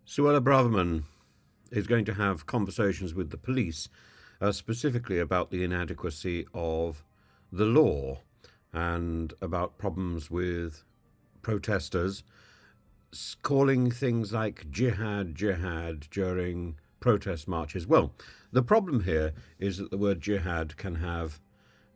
Suella Braverman is going to have conversations with the police, specifically about the inadequacy of the law and about problems with protesters calling things like jihad, jihad during protest marches. Well, the problem here is that the word jihad can have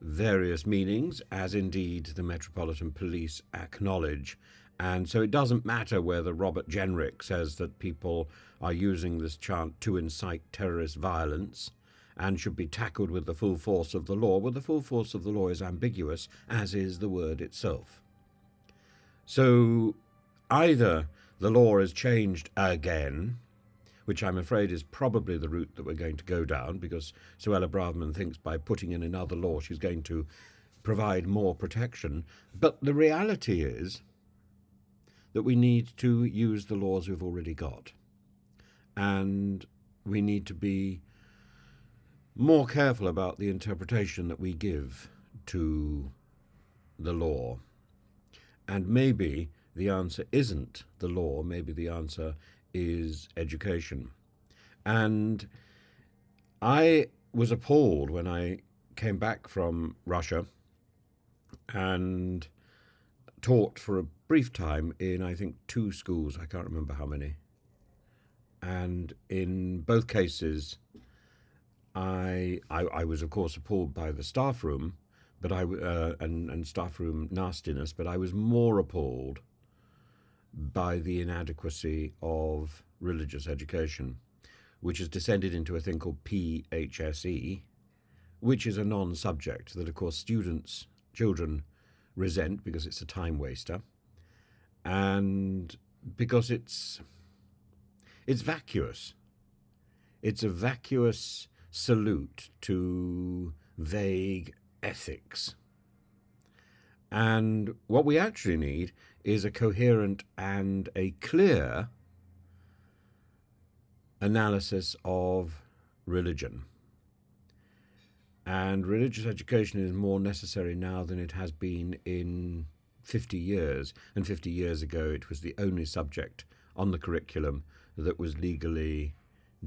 various meanings, as indeed the Metropolitan Police acknowledge. And so it doesn't matter whether Robert Jenrick says that people are using this chant to incite terrorist violence and should be tackled with the full force of the law. Well, the full force of the law is ambiguous, as is the word itself. So either the law is changed again, which I'm afraid is probably the route that we're going to go down, because Suella Braverman thinks by putting in another law she's going to provide more protection. But the reality is that we need to use the laws we've already got. And we need to be more careful about the interpretation that we give to the law. And maybe the answer isn't the law, maybe the answer is education. And I was appalled when I came back from Russia and taught for a brief time in, I think, 2 schools. I can't remember how many. And in both cases, I was, of course, appalled by the staff room, but and staff room nastiness, but I was more appalled by the inadequacy of religious education, which has descended into a thing called PHSE, which is a non-subject that, of course, children resent because it's a time waster, and because it's vacuous. It's a vacuous salute to vague ethics. And what we actually need is a coherent and a clear analysis of religion. And religious education is more necessary now than it has been in 50 years. And 50 years ago, it was the only subject on the curriculum that was legally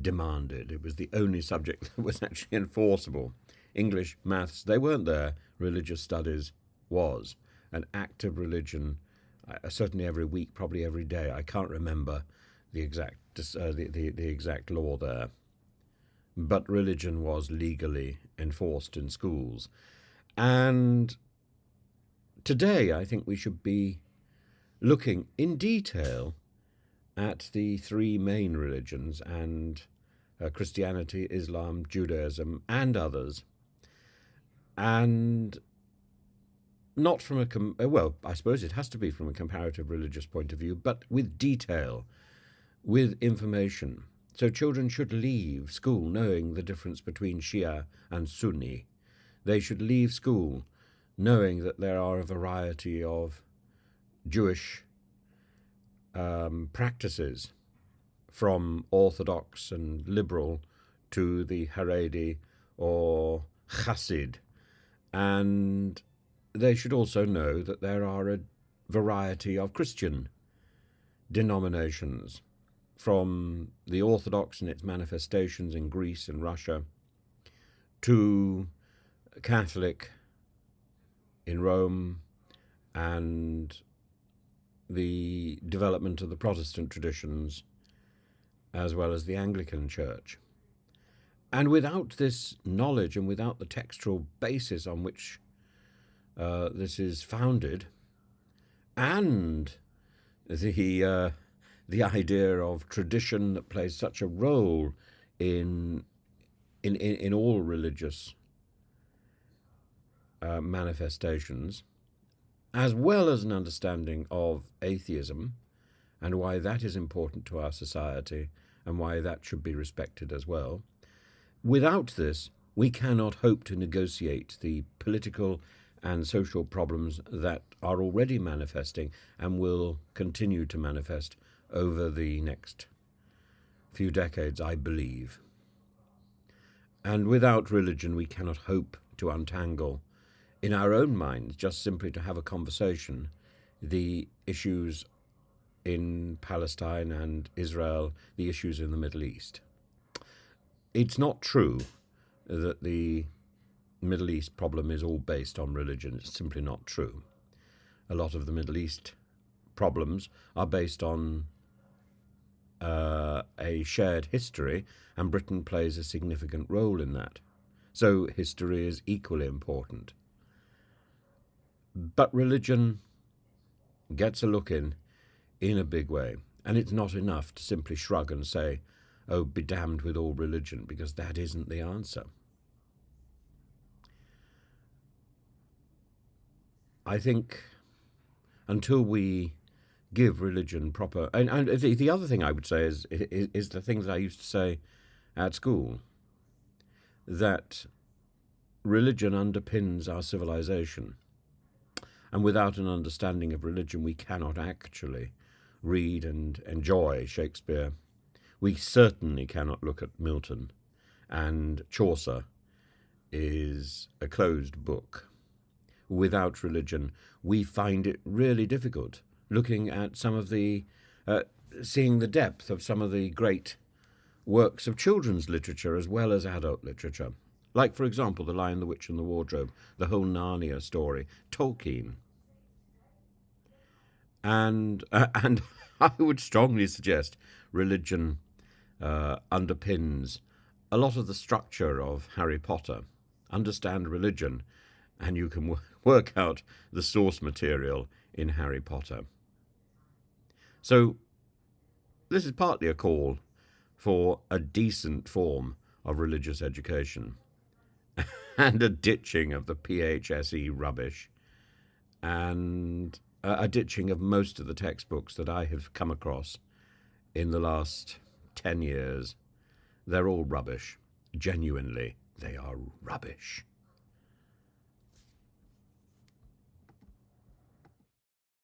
demanded. It was the only subject that was actually enforceable. English, maths, they weren't there. Religious studies was. An act of religion, certainly every week, probably every day. I can't remember the exact the exact law there. But religion was legally enforced in schools. And today I think we should be looking in detail at the 3 main religions, and Christianity, Islam, Judaism, and others. And not from well, I suppose it has to be from a comparative religious point of view, but with detail, with information. So children should leave school knowing the difference between Shia and Sunni. They should leave school knowing that there are a variety of Jewish practices, from Orthodox and liberal to the Haredi or Chassid. And they should also know that there are a variety of Christian denominations, from the Orthodox and its manifestations in Greece and Russia to Catholic in Rome and the development of the Protestant traditions, as well as the Anglican Church. And without this knowledge and without the textual basis on which this is founded, and the idea of tradition that plays such a role in all religious manifestations, as well as an understanding of atheism and why that is important to our society and why that should be respected as well. Without this, we cannot hope to negotiate the political and social problems that are already manifesting and will continue to manifest over the next few decades, I believe. And without religion, we cannot hope to untangle in our own minds, just simply to have a conversation, the issues in Palestine and Israel, the issues in the Middle East. It's not true that the Middle East problem is all based on religion. It's simply not true. A lot of the Middle East problems are based on a shared history, and Britain plays a significant role in that. So history is equally important. But religion gets a look in a big way, and it's not enough to simply shrug and say, oh, be damned with all religion, because that isn't the answer. I think until we give religion proper... And the other thing I would say is the thing that I used to say at school, that religion underpins our civilization. And without an understanding of religion, we cannot actually read and enjoy Shakespeare. We certainly cannot look at Milton, and Chaucer is a closed book. Without religion, we find it really difficult looking at some of the, seeing the depth of some of the great works of children's literature as well as adult literature. Like, for example, The Lion, the Witch and the Wardrobe, the whole Narnia story, Tolkien. And I would strongly suggest religion underpins a lot of the structure of Harry Potter. Understand religion, and you can work out the source material in Harry Potter. So this is partly a call for a decent form of religious education and a ditching of the PHSE rubbish, and a ditching of most of the textbooks that I have come across in the last 10 years. They're all rubbish. Genuinely, they are rubbish.